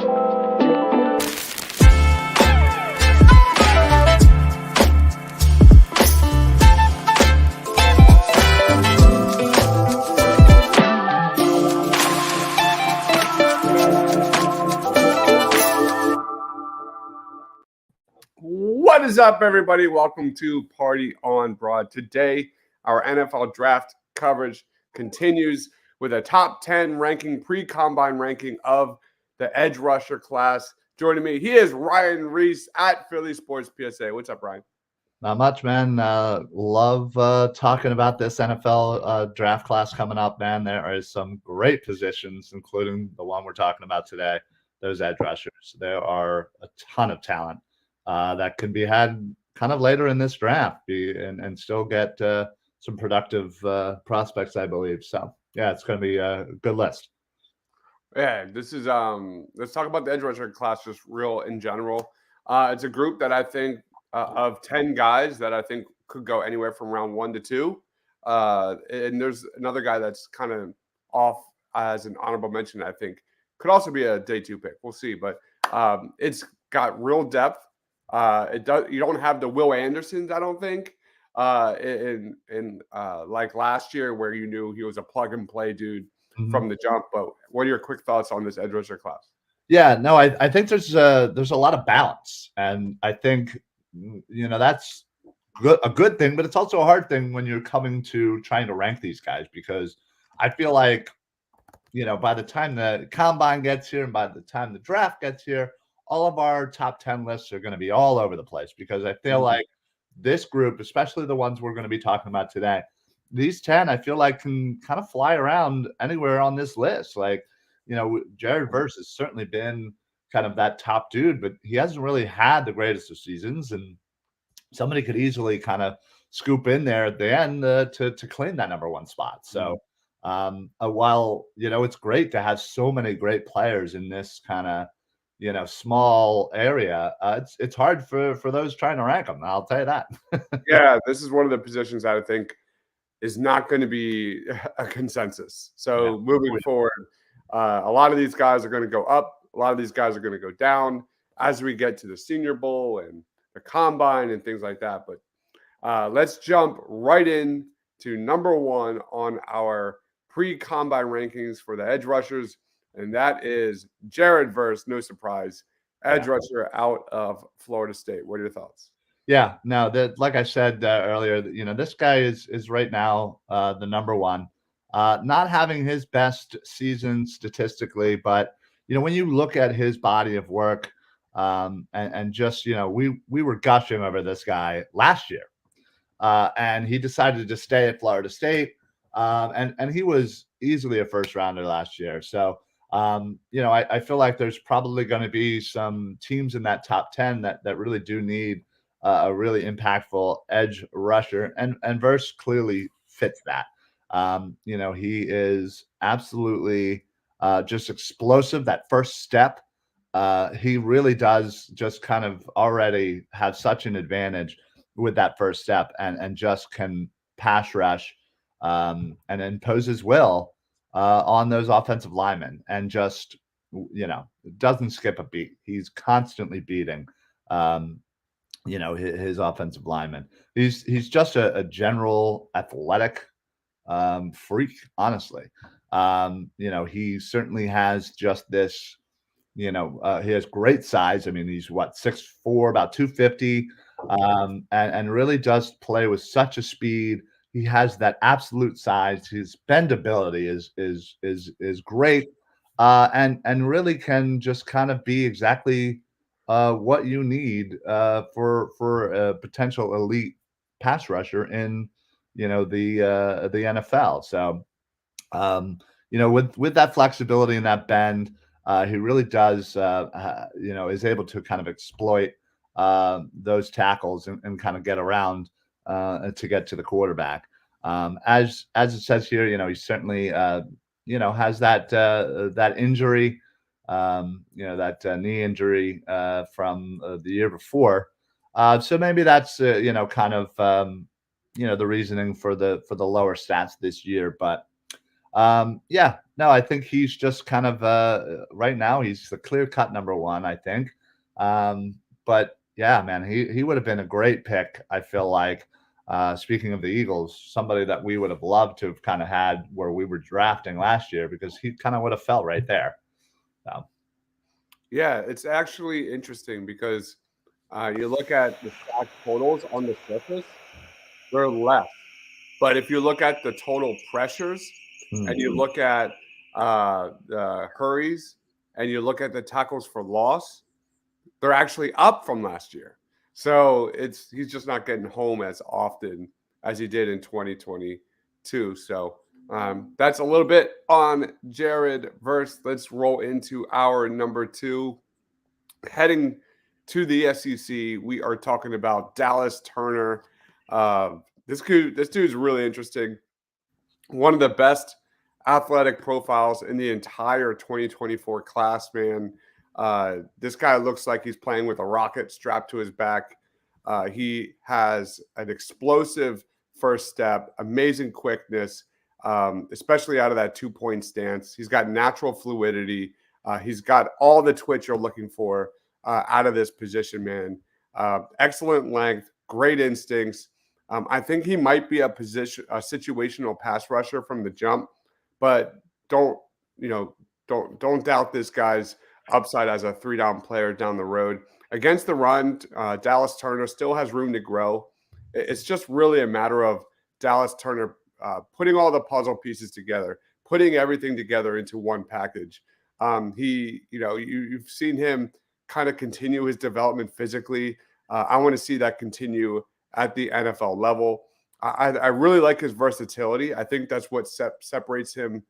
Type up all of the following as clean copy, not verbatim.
What is up, everybody? Welcome to Party on Broad. Today, our NFL draft coverage continues with a top 10 ranking, pre-combine ranking of the edge rusher class. Joining me, he is Ryan Reese at Philly Sports PSA. What's up, Ryan? Not much, man. Love talking about this NFL draft class coming up, man. There are some great positions, including the one we're talking about today, those edge rushers. There are a ton of talent that can be had kind of later in this draft and still get some productive prospects, I believe. So, yeah, it's going to be a good list. Yeah, this is let's talk about the edge rusher class just real in general. It's a group that I think of 10 guys that I think could go anywhere from round 1 to 2. And there's another guy that's kind of off as an honorable mention, I think could also be a day 2 pick. We'll see, but it's got real depth. You don't have the Will Andersons, I don't think, in like last year where you knew he was a plug and play dude from the jump. But what are your quick thoughts on this edge rusher class? Yeah, no, I think there's a lot of balance, and I think that's a good thing, but it's also a hard thing when you're coming to trying to rank these guys, because I feel like by the time the combine gets here and by the time the draft gets here, all of our top 10 lists are going to be all over the place, because I feel like this group, especially the ones we're going to be talking about today, these 10, I feel like can kind of fly around anywhere on this list. Like, Jared Verse has certainly been kind of that top dude, but he hasn't really had the greatest of seasons, and somebody could easily kind of scoop in there at the end to claim that number 1 spot. So while, it's great to have so many great players in this kind of, small area, it's hard for those trying to rank them. I'll tell you that. Yeah, this is one of the positions that I think is not going to be a consensus. So moving forward, a lot of these guys are going to go up. A lot of these guys are going to go down as we get to the Senior Bowl and the Combine and things like that. But let's jump right in to number 1 on our pre-Combine rankings for the edge rushers, and that is Jared Verse. No surprise, edge rusher out of Florida State. What are your thoughts? Yeah, no, like I said earlier, this guy is right now the number 1. Not having his best season statistically, but when you look at his body of work, and just we were gushing over this guy last year, and he decided to stay at Florida State, and he was easily a first rounder last year. So I feel like there's probably going to be some teams in that top 10 that really do need a really impactful edge rusher, and Verse clearly fits that. He is absolutely just explosive. That first step, he really does just kind of already have such an advantage with that first step, and just can pass rush and impose his will on those offensive linemen, and just doesn't skip a beat. He's constantly beating his offensive linemen. He's just a general athletic freak, honestly. He certainly has just this, he has great size. I mean, he's 6'4", about 250, and really does play with such a speed. He has that absolute size. His bendability is great, and really can just kind of be exactly what you need for a potential elite pass rusher in the NFL. So with that flexibility and that bend, he really does is able to kind of exploit those tackles and kind of get around to get to the quarterback. As it says here, he certainly has that injury, that knee injury from the year before. So maybe that's kind of the reasoning for the lower stats this year. But No, I think he's just kind of right now he's the clear cut number one, I think. But yeah, man, he would have been a great pick, I feel like. Speaking of the Eagles, somebody that we would have loved to have kind of had where we were drafting last year because he kind of would have fell right there. So, Yeah, it's actually interesting because you look at the sack totals on the surface, they're less. But if you look at the total pressures and you look at the hurries and you look at the tackles for loss, they're actually up from last year. So he's just not getting home as often as he did in 2022. So that's a little bit on Jared Verse. Let's roll into our number two. Heading to the SEC, we are talking about Dallas Turner. This dude's really interesting. One of the best athletic profiles in the entire 2024 class, man. This guy looks like he's playing with a rocket strapped to his back. He has an explosive first step, amazing quickness, especially out of that 2-point stance. He's got natural fluidity. He's got all the twitch you're looking for out of this position, man. Excellent length, great instincts. I think he might be a situational pass rusher from the jump, but don't you know? Don't doubt this guy's upside as a 3-down player down the road. Against the run, Dallas Turner still has room to grow. It's just really a matter of Dallas Turner putting all the puzzle pieces together, putting everything together into one package. You've seen him kind of continue his development physically. I want to see that continue at the NFL level. I really like his versatility. I think that's what separates him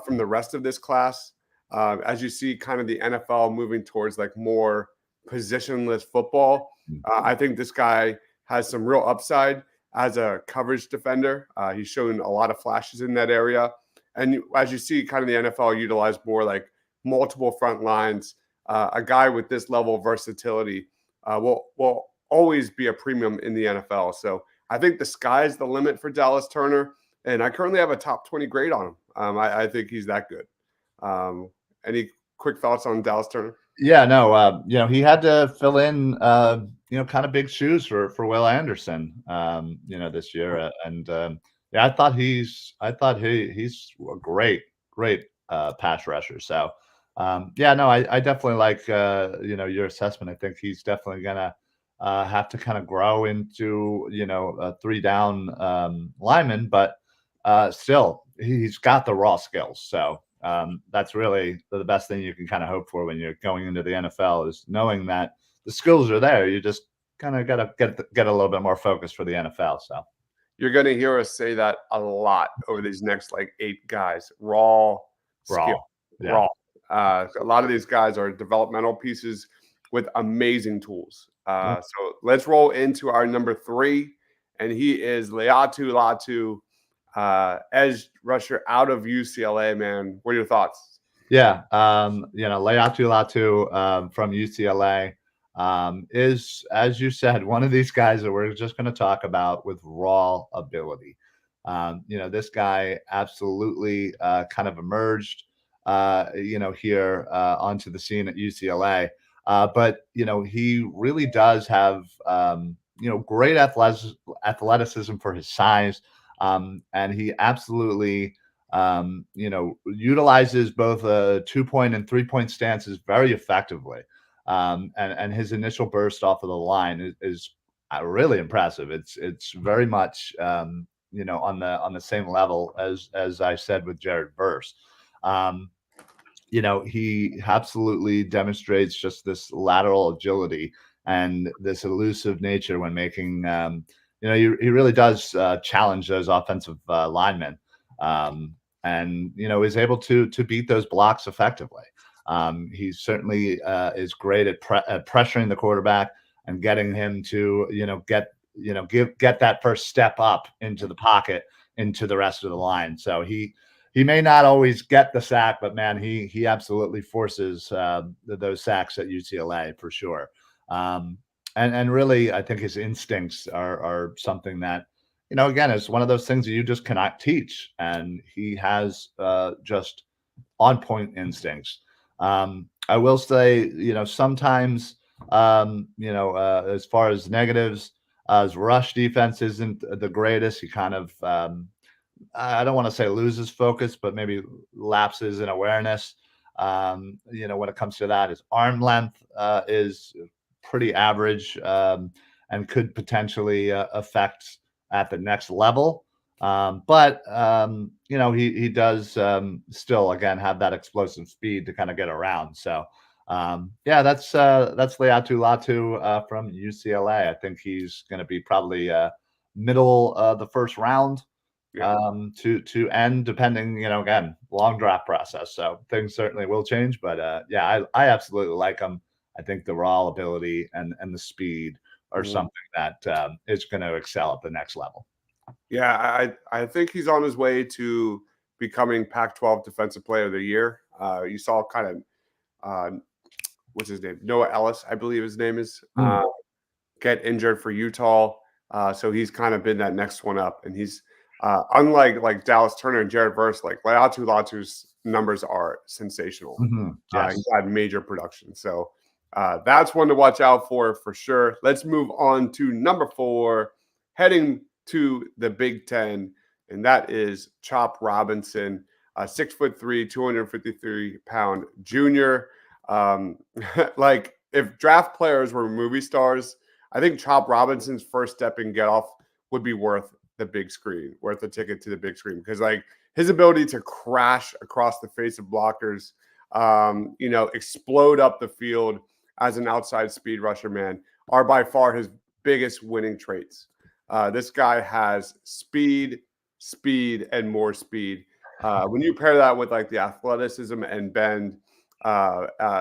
from the rest of this class. As you see, kind of the NFL moving towards like more positionless football. I think this guy has some real upside as a coverage defender. He's shown a lot of flashes in that area. And as you see, kind of the NFL utilize more like multiple front lines. A guy with this level of versatility will always be a premium in the NFL. So I think the sky's the limit for Dallas Turner, and I currently have a top 20 grade on him. I think he's that good. Any quick thoughts on Dallas Turner? yeah, no, he had to fill in, kind of big shoes for Will Anderson, this year, and yeah, I thought he's a great pass rusher. So, yeah, no, I definitely like your assessment. I think he's definitely gonna have to kind of grow into a 3-down lineman, but still he's got the raw skills. So that's really the best thing you can kind of hope for when you're going into the NFL is knowing that the skills are there. You just kind of got to get a little bit more focus for the NFL. So You're going to hear us say that a lot over these next like 8 guys. Raw skill, raw, yeah, raw. A lot of these guys are developmental pieces with amazing tools. yeah. So let's roll into our number 3, and he is Leatu Latu, edge rusher out of UCLA. Man, what are your thoughts? Yeah, Leatu Latu from UCLA is, as you said, one of these guys that we're just going to talk about with raw ability. This guy absolutely kind of emerged, here onto the scene at UCLA. But he really does have, great athleticism for his size, and he absolutely utilizes both a 2-point and 3-point stances very effectively. And his initial burst off of the line is really impressive. It's very much on the same level as I said with Jared Verse. Um, he absolutely demonstrates just this lateral agility and this elusive nature when making. He really does challenge those offensive linemen. And is able to beat those blocks effectively. He certainly is great at pressuring the quarterback and getting him to get that first step up into the pocket into the rest of the line. So he may not always get the sack, but man, he absolutely forces those sacks at UCLA for sure. And really, I think his instincts are something that again, it's one of those things that you just cannot teach. And he has just on point instincts. I will say, sometimes, as far as negatives, his rush defense isn't the greatest. He kind of, I don't want to say loses focus, but maybe lapses in awareness. When it comes to that, his arm length is pretty average, and could potentially affect at the next level. He does still again have that explosive speed to kind of get around. So that's Leatu Latu from UCLA. I think he's going to be probably middle the first round Yeah. to end, depending, again, long draft process. So things certainly will change. But I absolutely like him. I think the raw ability and the speed are Mhm. something that is going to excel at the next level. Yeah, I think he's on his way to becoming Pac-12 Defensive Player of the Year. You saw kind of what's his name? Noah Ellis, I believe his name is, get injured for Utah. So he's kind of been that next one up. And he's unlike like Dallas Turner and Jared Verse, like Latu's numbers are sensational. Yes. He's had major production. So that's one to watch out for sure. Let's move on to number 4, heading to the Big Ten, and that is Chop Robinson, 6'3", 253-pound junior. Like if draft players were movie stars, I think Chop Robinson's first step in get off would be worth the big screen, worth the ticket to the big screen, because like his ability to crash across the face of blockers, explode up the field as an outside speed rusher, man, are by far his biggest winning traits. This guy has speed, and more speed. When you pair that with like the athleticism and bend,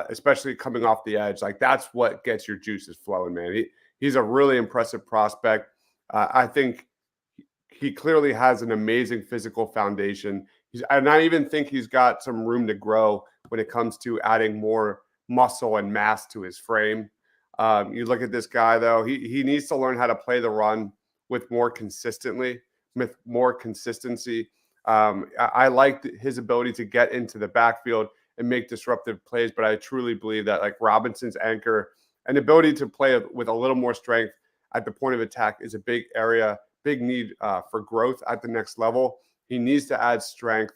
especially coming off the edge, like that's what gets your juices flowing, man. He's a really impressive prospect. I think he clearly has an amazing physical foundation. And I even think he's got some room to grow when it comes to adding more muscle and mass to his frame. You look at this guy, though, he needs to learn how to play the run with more consistency. I like his ability to get into the backfield and make disruptive plays, but I truly believe that like Robinson's anchor and ability to play with a little more strength at the point of attack is a big need for growth at the next level. He needs to add strength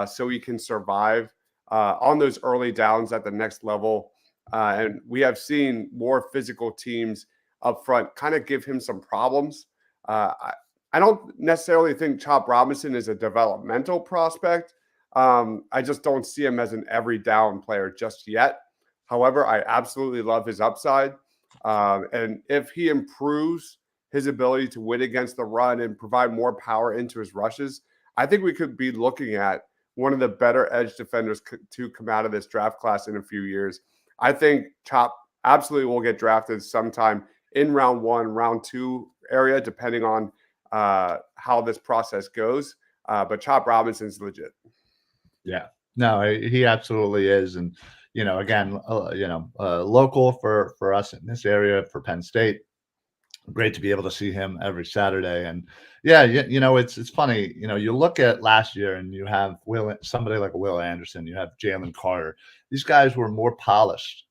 so he can survive on those early downs at the next level. And we have seen more physical teams up front kind of give him some problems. I don't necessarily think Chop Robinson is a developmental prospect. I just don't see him as an every down player just yet. However, I absolutely love his upside. And if he improves his ability to win against the run and provide more power into his rushes, I think we could be looking at one of the better edge defenders to come out of this draft class in a few years. I think Chop absolutely will get drafted sometime in round 1, round 2 area, depending on how this process goes. But Chop Robinson's legit. Yeah, no, he absolutely is. And, again, local for us in this area for Penn State. Great to be able to see him every Saturday. And yeah, it's funny, you look at last year and you have somebody like Will Anderson, you have Jalen Carter. These guys were more polished.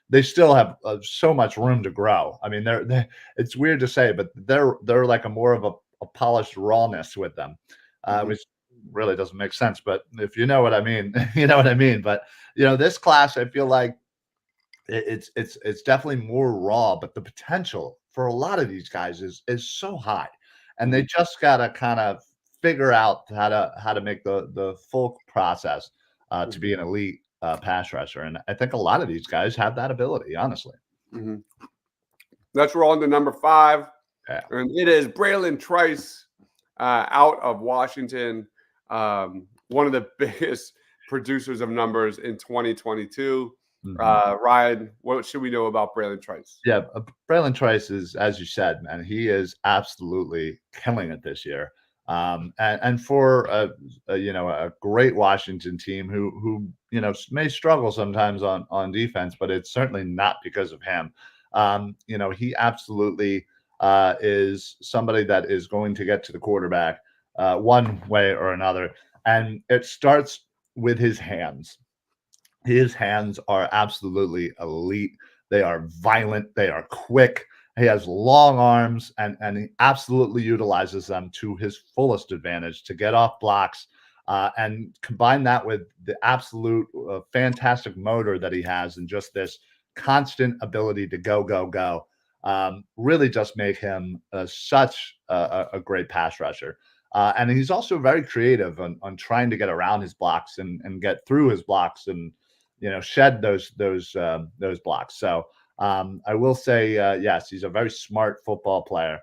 They still have so much room to grow. I mean, it's weird to say, but they're like a more of a polished rawness with them, which really doesn't make sense. But if you know what I mean, you know what I mean. But this class, I feel like it's definitely more raw, but the potential for a lot of these guys is so high, and they just gotta kind of figure out how to make the full process to be an elite pass rusher. And I think a lot of these guys have that ability, honestly. Let's roll on to number 5, Yeah. and it is Braylon Trice out of Washington, one of the biggest producers of numbers in 2022. Ryan, what should we know about Braylon Trice? Yeah, Braylon Trice is, as you said, man, he is absolutely killing it this year. And for a great Washington team who may struggle sometimes on defense, but it's certainly not because of him. He absolutely is somebody that is going to get to the quarterback one way or another, and it starts with his hands. His hands are absolutely elite. They are violent. They are quick. He has long arms, and he absolutely utilizes them to his fullest advantage to get off blocks. And combine that with the absolute fantastic motor that he has, and just this constant ability to go, go, go. Really just make him such a great pass rusher. And he's also very creative on trying to get around his blocks and get through his blocks and shed those blocks. So I will say yes, he's a very smart football player.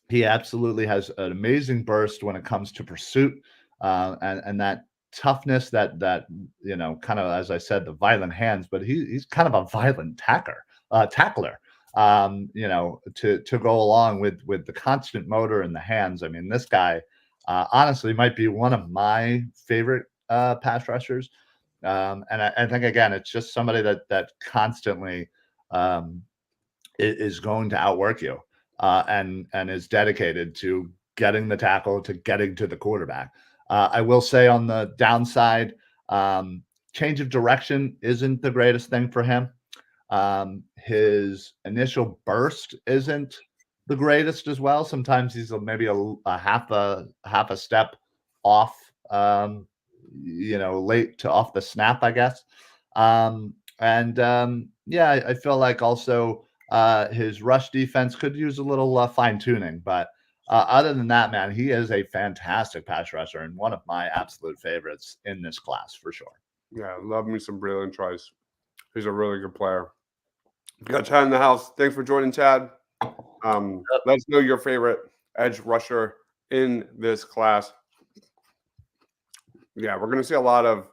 He absolutely has an amazing burst when it comes to pursuit, and that toughness, that kind of, as I said, the violent hands, but he's kind of a violent tackler. To go along with the constant motor in the hands. I mean, this guy honestly might be one of my favorite pass rushers. And I think, again, it's just somebody that constantly is going to outwork you, and is dedicated to getting the tackle, to getting to the quarterback. I will say, on the downside, change of direction isn't the greatest thing for him. His initial burst isn't the greatest as well. Sometimes he's maybe a half a step off, late to off the snap, I guess. Yeah, I feel like also his rush defense could use a little fine tuning, but other than that, man, he is a fantastic pass rusher and one of my absolute favorites in this class for sure. Yeah, love me some Braylon Trice. He's a really good player. Got Chad in the house. Thanks for joining, Chad. Let us know your favorite edge rusher in this class. Yeah, we're gonna see a lot of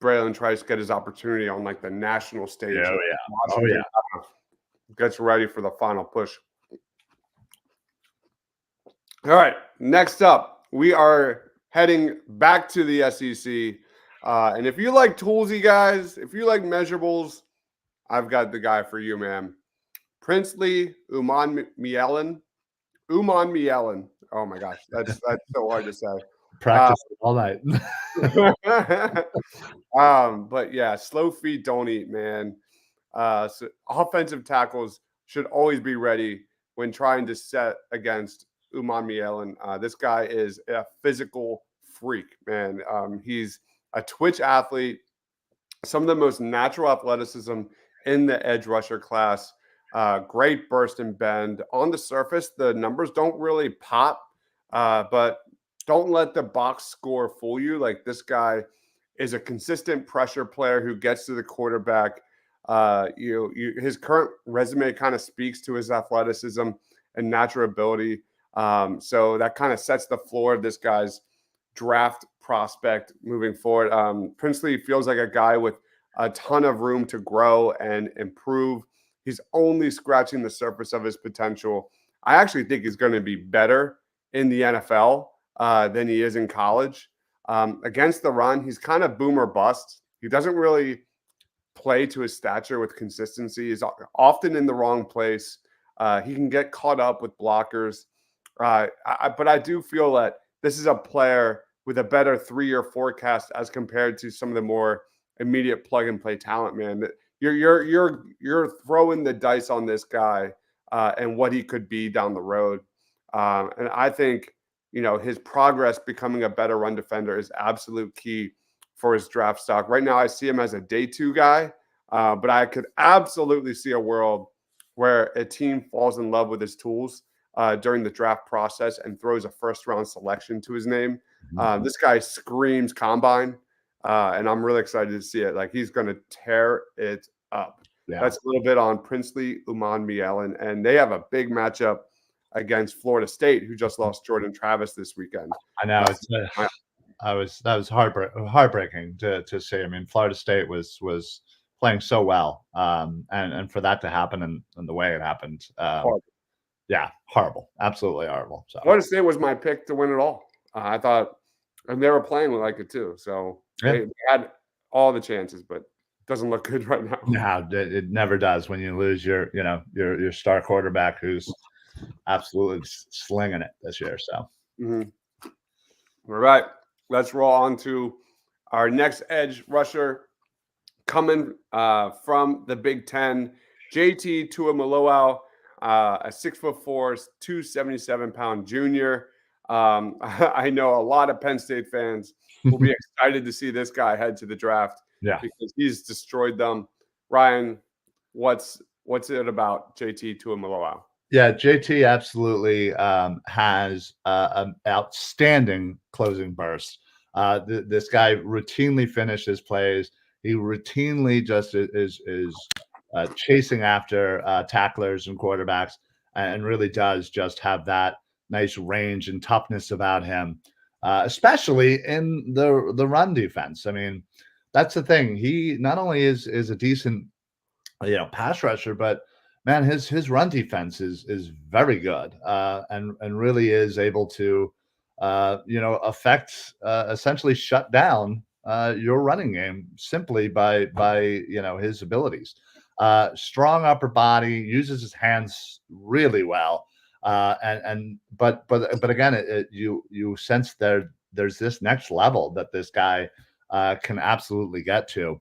Braylon Trice get his opportunity on like the national stage. Oh yeah. Oh yeah. Gets ready for the final push. All right, next up, we are heading back to the SEC. And if you like toolsy guys, if you like measurables, I've got the guy for you, man. Princely Uman Mielen. Oh my gosh, that's so hard to say. Practice all night. But yeah, slow feet don't eat, man. So offensive tackles should always be ready when trying to set against Uman Mielen. This guy is a physical freak, man. He's a twitch athlete, some of the most natural athleticism in the edge rusher class. Great burst and bend. On the surface, the numbers don't really pop, but don't let the box score fool you. Like, this guy is a consistent pressure player who gets to the quarterback. His current resume kind of speaks to his athleticism and natural ability. So that kind of sets the floor of this guy's draft prospect moving forward. Princely feels like a guy with a ton of room to grow and improve. He's only scratching the surface of his potential. I actually think he's going to be better in the NFL than he is in college. Against the run, he's kind of boom or bust. He doesn't really play to his stature with consistency. He's often in the wrong place. He can get caught up with blockers. But I do feel that this is a player with a better 3-year forecast as compared to some of the more immediate plug and play talent, man. You're throwing the dice on this guy and what he could be down the road. And I think, his progress becoming a better run defender is absolute key for his draft stock. Right now, I see him as a day 2 guy, but I could absolutely see a world where a team falls in love with his tools during the draft process and throws a first-round selection to his name. This guy screams combine, and I'm really excited to see it. Like, he's going to tear it up. Yeah. That's a little bit on Princely Uman Mielen, and they have a big matchup against Florida State, who just lost Jordan Travis this weekend. I know. That was heartbreaking to see. I mean, Florida State was playing so well, and for that to happen and the way it happened, yeah, horrible, absolutely horrible. So Florida State was my pick to win it all. I thought, and they were playing like it too. So they had all the chances, but it doesn't look good right now. No, it never does when you lose your star quarterback who's absolutely slinging it this year. So, All right, let's roll on to our next edge rusher coming from the Big Ten, JT Tuimoloau, a 6'4", 277-pound junior. I know a lot of Penn State fans will be excited to see this guy head to the draft Yeah. because he's destroyed them. Ryan, what's it about JT Tuimoloau? Yeah, JT absolutely has an outstanding closing burst. This guy routinely finishes plays. He routinely just is chasing after tacklers and quarterbacks, and really does just have that nice range and toughness about him, especially in the run defense. I mean, that's the thing. He not only is a decent pass rusher, but man, his run defense is very good, and really is able to affect essentially shut down your running game simply by his abilities. Strong upper body, uses his hands really well, but again, you sense there's this next level that this guy can absolutely get to,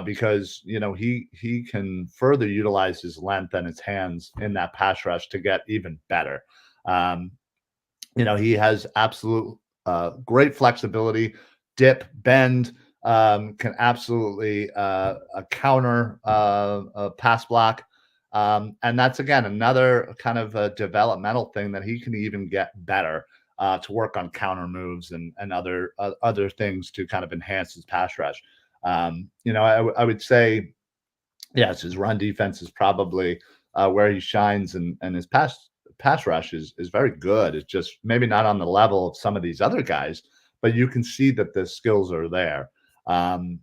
because he can further utilize his length and his hands in that pass rush to get even better. Um, he has absolute great flexibility, dip, bend, can absolutely counter a pass block. And that's, again, another kind of a developmental thing that he can even get better to work on counter moves and other things to kind of enhance his pass rush. I would say, yes, his run defense is probably where he shines, and his pass rush is very good. It's just maybe not on the level of some of these other guys, but you can see that the skills are there. And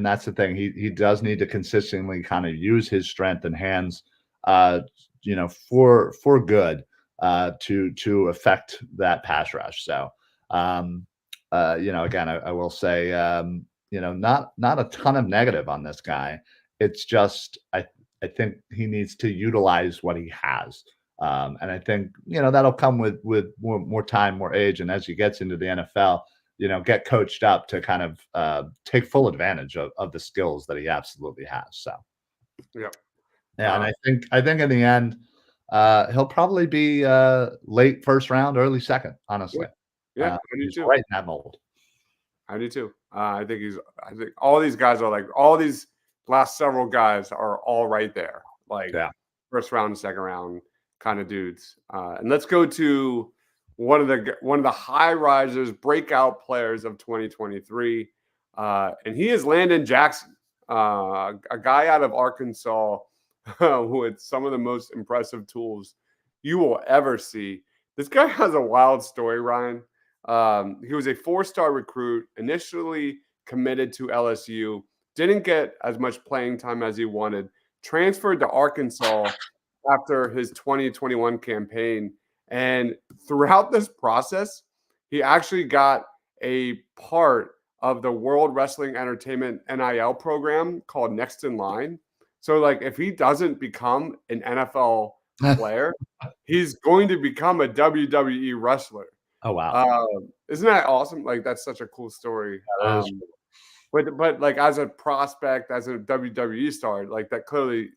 that's the thing. He does need to consistently kind of use his strength and hands, for good, to affect that pass rush. So, again, I will say, not a ton of negative on this guy. It's just I think he needs to utilize what he has. And I think that'll come with more time, more age, and as he gets into the NFL, get coached up to kind of take full advantage of the skills that he absolutely has. So Yep. yeah, and I think in the end, he'll probably be late first round, early second. Honestly, Yeah, I do he's too. right in that mold. I do too. I think all these guys are like all these last several guys are all right there, like Yeah. first round, second round kind of dudes. And let's go to one of the high risers, breakout players of 2023, and he is Landon Jackson, a guy out of Arkansas with some of the most impressive tools you will ever see. This guy has a wild story, Ryan. He was a four-star recruit, initially committed to LSU, didn't get as much playing time as he wanted, transferred to Arkansas after his 2021 campaign. And throughout this process, he actually got a part of the World Wrestling Entertainment NIL program called Next in Line. So, like, if he doesn't become an NFL player, he's going to become a WWE wrestler. Oh wow. Isn't that awesome? Like, that's such a cool story. That is But like as a prospect, as a WWE star, like that clearly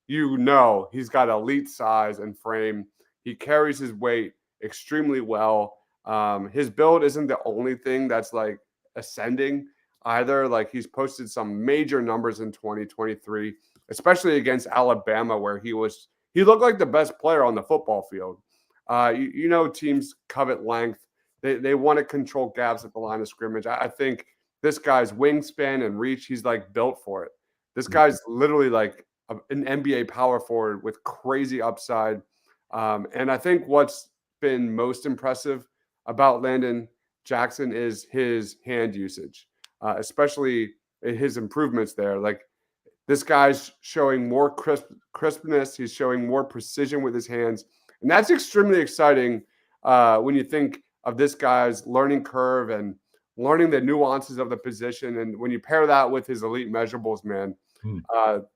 he's got elite size and frame. He carries his weight extremely well. His build isn't the only thing that's like ascending either. Like he's posted some major numbers in 2023, especially against Alabama, where he looked like the best player on the football field. Teams covet length. They want to control gaps at the line of scrimmage. I think this guy's wingspan and reach, he's like built for it. This guy's literally like an NBA power forward with crazy upside. And I think what's been most impressive about Landon Jackson is his hand usage, especially his improvements there. Like this guy's showing more crispness. He's showing more precision with his hands. And that's extremely exciting when you think of this guy's learning curve and learning the nuances of the position. And when you pair that with his elite measurables, man,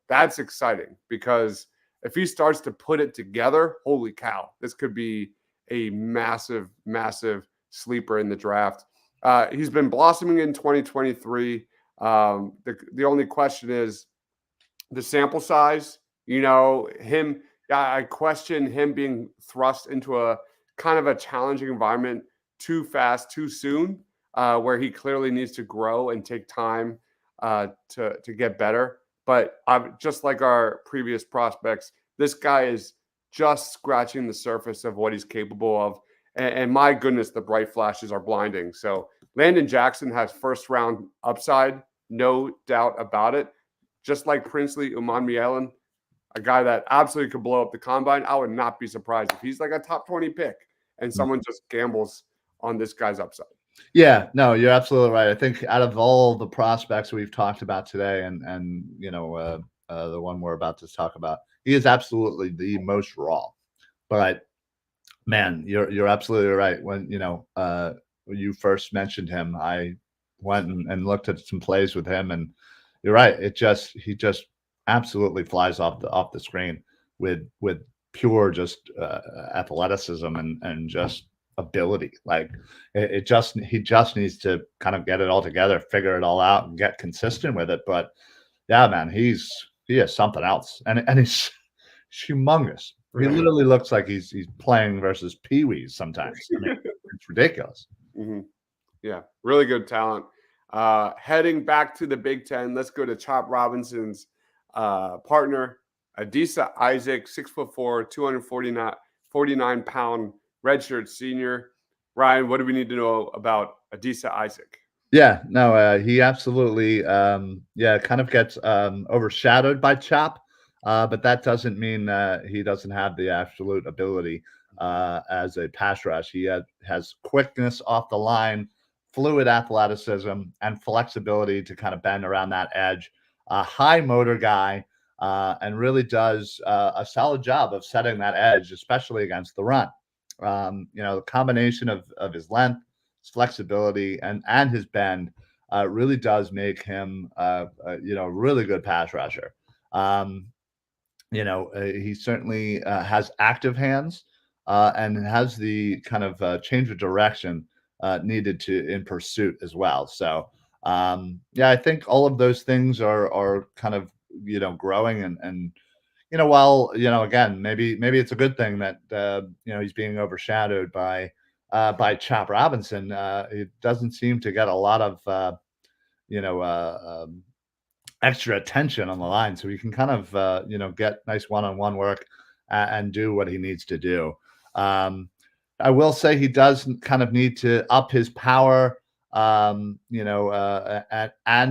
that's exciting because if he starts to put it together, holy cow, this could be a massive, massive sleeper in the draft. He's been blossoming in 2023. The only question is the sample size. Him. I question him being thrust into a kind of a challenging environment too fast, too soon, where he clearly needs to grow and take time to get better. But just like our previous prospects, this guy is just scratching the surface of what he's capable of. And my goodness, the bright flashes are blinding. So Landon Jackson has first round upside, no doubt about it. Just like Princely Umanmielen, a guy that absolutely could blow up the combine. I would not be surprised if he's like a top 20 pick and someone just gambles on this guy's upside. Yeah, no, you're absolutely right. I think out of all the prospects we've talked about today, and the one we're about to talk about, he is absolutely the most raw. But man, you're absolutely right. When you first mentioned him, I went and looked at some plays with him, and you're right. He just absolutely flies off the screen with pure just athleticism and just ability. Like he just needs to kind of get it all together, figure it all out, and get consistent with it. But yeah, man, he is something else, and he's humongous. He literally looks like he's playing versus peewees sometimes. I mean, it's ridiculous. Mm-hmm. Yeah, really good talent. Heading back to the Big Ten, let's go to Chop Robinson's partner, Adisa Isaac, 6'4", 249 pound redshirt senior. Ryan, what do we need to know about Adisa Isaac? Yeah, no, he absolutely, kind of gets overshadowed by Chop, but that doesn't mean he doesn't have the absolute ability as a pass rush. He has quickness off the line, fluid athleticism, and flexibility to kind of bend around that edge. A high motor guy, and really does a solid job of setting that edge, especially against the run. The combination of his length, his flexibility, and his bend really does make him a really good pass rusher. Um, he certainly has active hands and has the kind of change of direction needed to in pursuit as well. So I think all of those things are kind of growing and while again maybe it's a good thing that he's being overshadowed by Chop Robinson. It doesn't seem to get a lot of you know extra attention on the line, so he can kind of get nice one-on-one work and do what he needs to do. Um, I will say he does kind of need to up his power, and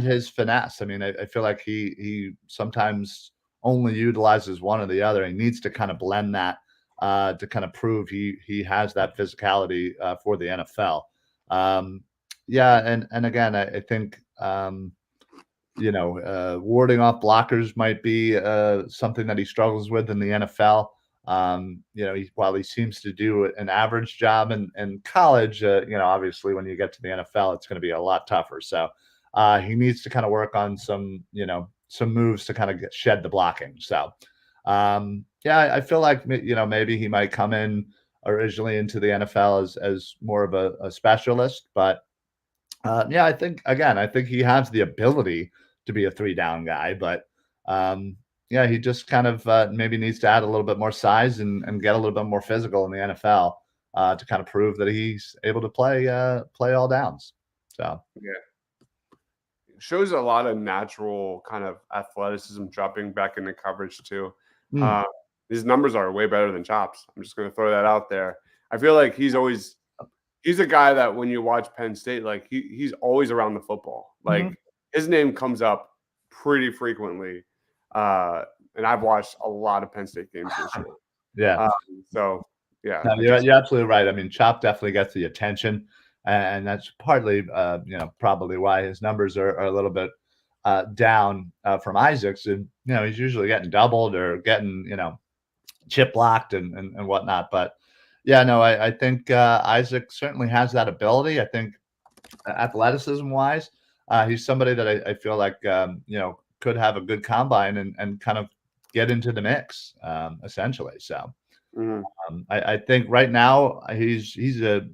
his finesse. I mean, I feel like he sometimes only utilizes one or the other. He needs to kind of blend that to kind of prove he has that physicality for the NFL. And again, I think warding off blockers might be something that he struggles with in the NFL. While he seems to do an average job in college, obviously when you get to the NFL, it's going to be a lot tougher. So he needs to kind of work on some moves to kind of shed the blocking. So I feel like maybe he might come in originally into the NFL as more of a specialist, but I think he has the ability to be a 3 down guy, but he just kind of maybe needs to add a little bit more size and get a little bit more physical in the NFL to kind of prove that he's able to play all downs. So Yeah, shows a lot of natural kind of athleticism dropping back into coverage too. mm, Uh, his numbers are way better than Chops. I'm just going to throw that out there. I feel like he's a guy that when you watch Penn State, like he's always around the football. mhm. Like his name comes up pretty frequently, and I've watched a lot of Penn State games this year. Yeah. Um, so yeah, No, I you're just you're absolutely right. I mean, Chop definitely gets the attention, and that's partly, probably why his numbers are a little bit down from Isaac's. And he's usually getting doubled or getting chip blocked and whatnot. But yeah, no, I think Isaac certainly has that ability. I think athleticism wise, he's somebody that I feel like could have a good combine and kind of get into the mix essentially. So. mhm. I think right now he's a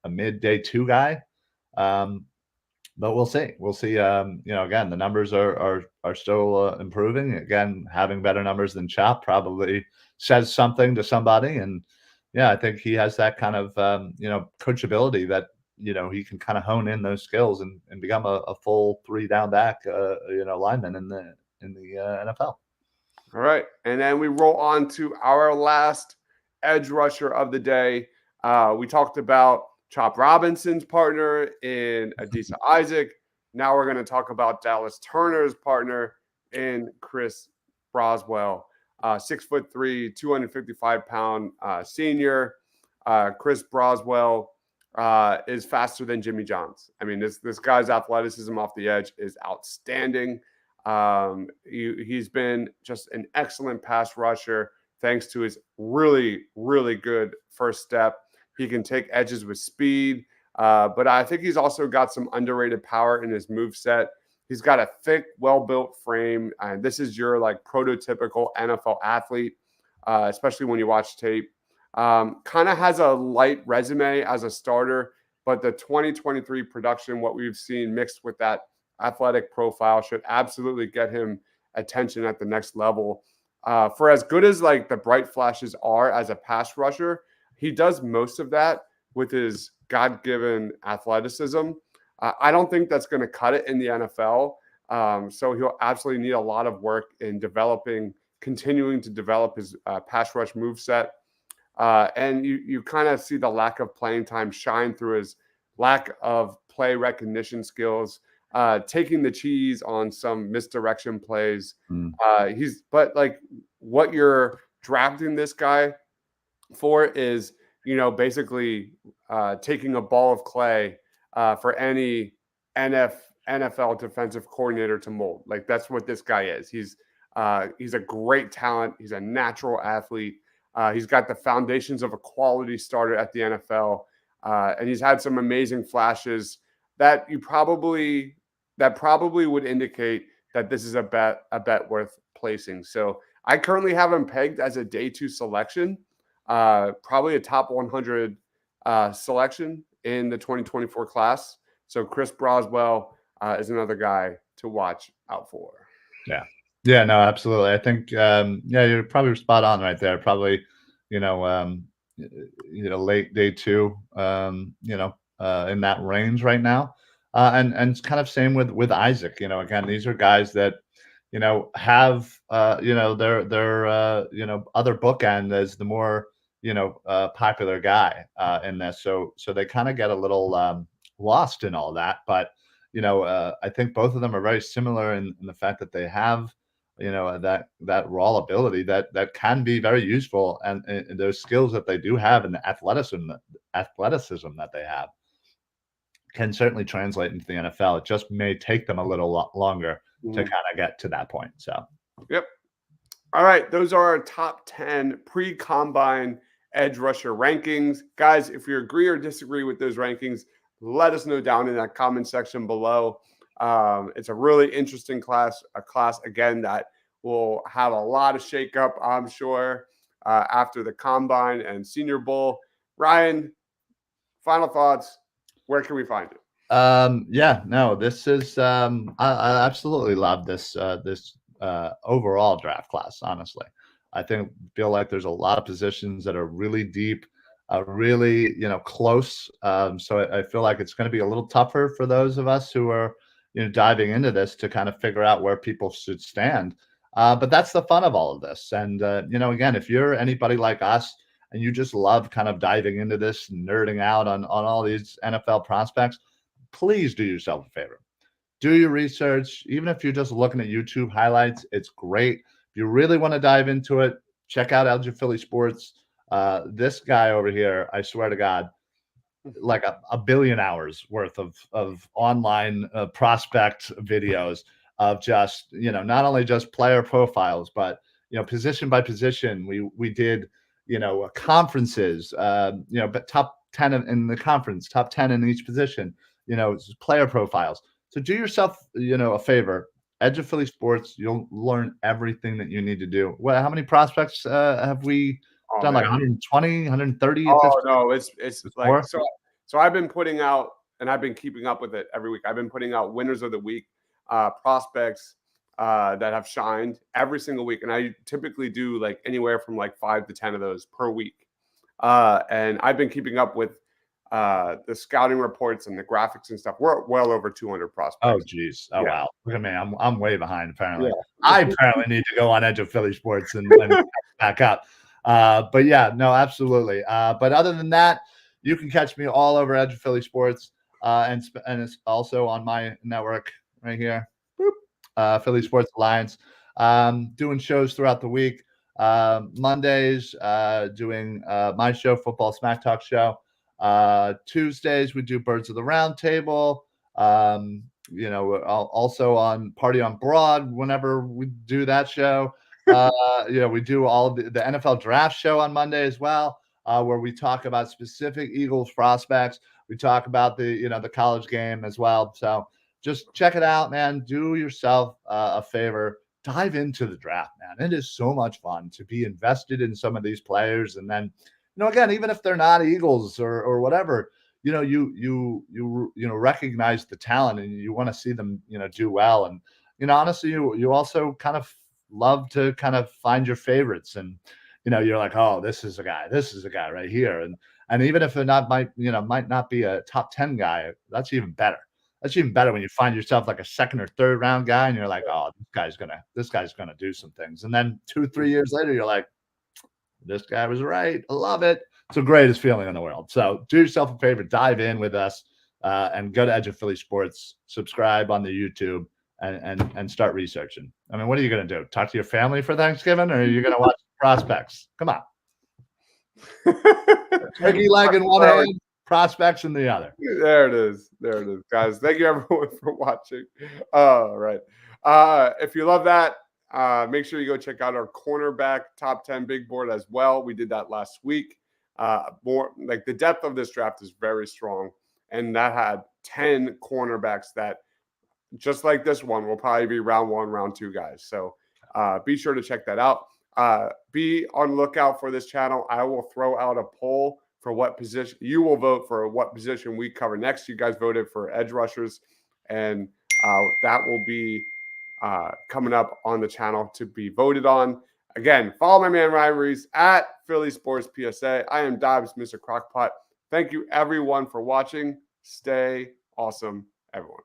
a mid day 2 guy. But we'll see. We'll see. Again, the numbers are still improving. Again, having better numbers than Chop probably says something to somebody. And yeah, I think he has that kind of coachability that he can kind of hone in those skills and become a full 3 down back lineman in the NFL. All right. And then we roll on to our last edge rusher of the day. We talked about Chop Robinson's partner in Adisa Isaac. Now we're going to talk about Dallas Turner's partner in Chris Broswell. 6'3", 255-pound senior. Chris Broswell is faster than Jimmy Johns. I mean, this guy's athleticism off the edge is outstanding. He's been just an excellent pass rusher thanks to his really, really good first step. He can take edges with speed, but I think he's also got some underrated power in his move set. He's got a thick, well-built frame, and this is your like prototypical NFL athlete, especially when you watch tape. Kind of has a light resume as a starter, but the 2023 production, what we've seen mixed with that athletic profile, should absolutely get him attention at the next level. For as good as like the bright flashes are as a pass rusher, he does most of that with his God-given athleticism. I don't think that's going to cut it in the NFL. So he'll absolutely need a lot of work in continuing to develop his pass rush move set. And you kind of see the lack of playing time shine through his lack of play recognition skills, taking the cheese on some misdirection plays. But like what you're drafting this guy for is, basically taking a ball of clay for any NFL defensive coordinator to mold. Like that's what this guy is. He's a great talent. He's a natural athlete. He's got the foundations of a quality starter at the NFL, and he's had some amazing flashes that probably would indicate that this is a bet worth placing. So I currently have him pegged as a day 2 selection, probably a top 100 selection in the 2024 class. So Chris Broswell is another guy to watch out for. Yeah. Yeah, no, absolutely. I think, you're probably spot on right there. Probably, late day 2, in that range right now. And it's kind of same with Isaac. Again, these are guys that, have their other bookend as the more popular guy in this. So they kind of get a little lost in all that. But I think both of them are very similar in the fact that they have that raw ability that can be very useful, and those skills that they do have and the athleticism that they have can certainly translate into the NFL. It just may take them a little longer to kind of get to that point. So, yep. All right, those are our top 10 pre-combine edge rusher rankings. Guys, if you agree or disagree with those rankings, let us know down in that comment section below. It's a really interesting class, a class, again, that will have a lot of shakeup, I'm sure, after the Combine and Senior Bowl. Ryan, final thoughts. Where can we find it? This is I absolutely love this overall draft class. Honestly, I feel like there's a lot of positions that are really deep, really close. So I feel like it's going to be a little tougher for those of us who are diving into this to kind of figure out where people should stand. But that's the fun of all of this. And again, if you're anybody like us and you just love kind of diving into this, nerding out on all these NFL prospects, please do yourself a favor. Do your research. Even if you're just looking at YouTube highlights, it's great. If you really want to dive into it, check out LG Philly Sports. This guy over here, I swear to God, like a billion hours worth of online prospect videos of just, not only just player profiles, but, position by position. We did, conferences, but top 10 in the conference, top 10 in each position, player profiles. So do yourself, a favor. Edge of Philly Sports, you'll learn everything that you need to do. Well, how many prospects have we done? Man. Like 120, 130 at this point? No, it's like more? So I've been putting out and I've been keeping up with it every week. I've been putting out winners of the week, prospects that have shined every single week, and I typically do like anywhere from like 5 to 10 of those per week. And I've been keeping up with the scouting reports and the graphics and stuff. We're well over 200 prospects. Oh, geez. Oh, Yeah. wow. Look at me. I'm way behind, apparently. Yeah. I apparently need to go on Edge of Philly Sports and back up. But yeah, no, absolutely. But other than that, you can catch me all over Edge of Philly Sports, and it's also on my network right here, Philly Sports Alliance. Doing shows throughout the week. Mondays, doing my show, Football Smack Talk Show. Tuesdays, we do Birds of the Round Table. Also on Party on Broad whenever we do that show. We do all the NFL draft show on Monday as well, where we talk about specific Eagles prospects. We talk about the college game as well. So just check it out, man. Do yourself a favor. Dive into the draft, man. It is so much fun to be invested in some of these players. And then, again, even if they're not Eagles or whatever, you recognize the talent and you want to see them, do well. And, honestly, you also kind of love to kind of find your favorites, and, you're like, oh, this is a guy right here. And even if it might not be a top 10 guy, that's even better. That's even better when you find yourself like a second or third round guy and you're like, oh, this guy's gonna do some things. And then 2-3 years later, you're like, this guy was right. I love it. It's the greatest feeling in the world. So do yourself a favor, dive in with us, and go to Edge of Philly Sports, subscribe on the YouTube, and start researching. I mean, what are you going to do? Talk to your family for Thanksgiving, or are you going to watch prospects? Come on. Turkey leg in one hand, prospects in the other. There it is, guys. Thank you everyone for watching. All right. If you love that, make sure you go check out our cornerback top 10 big board as well. We did that last week. More like the depth of this draft is very strong, and that had 10 cornerbacks that, just like this one, will probably be round 1, round 2 guys. So be sure to check that out. Be on lookout for this channel. I will throw out a poll for what position you will vote for, what position we cover next. You guys voted for edge rushers, and that will be coming up on the channel to be voted on. Again, follow my man Ryan Reese at Philly Sports PSA. I am Dobbs, Mr. Crockpot. Thank you everyone for watching. Stay awesome, everyone.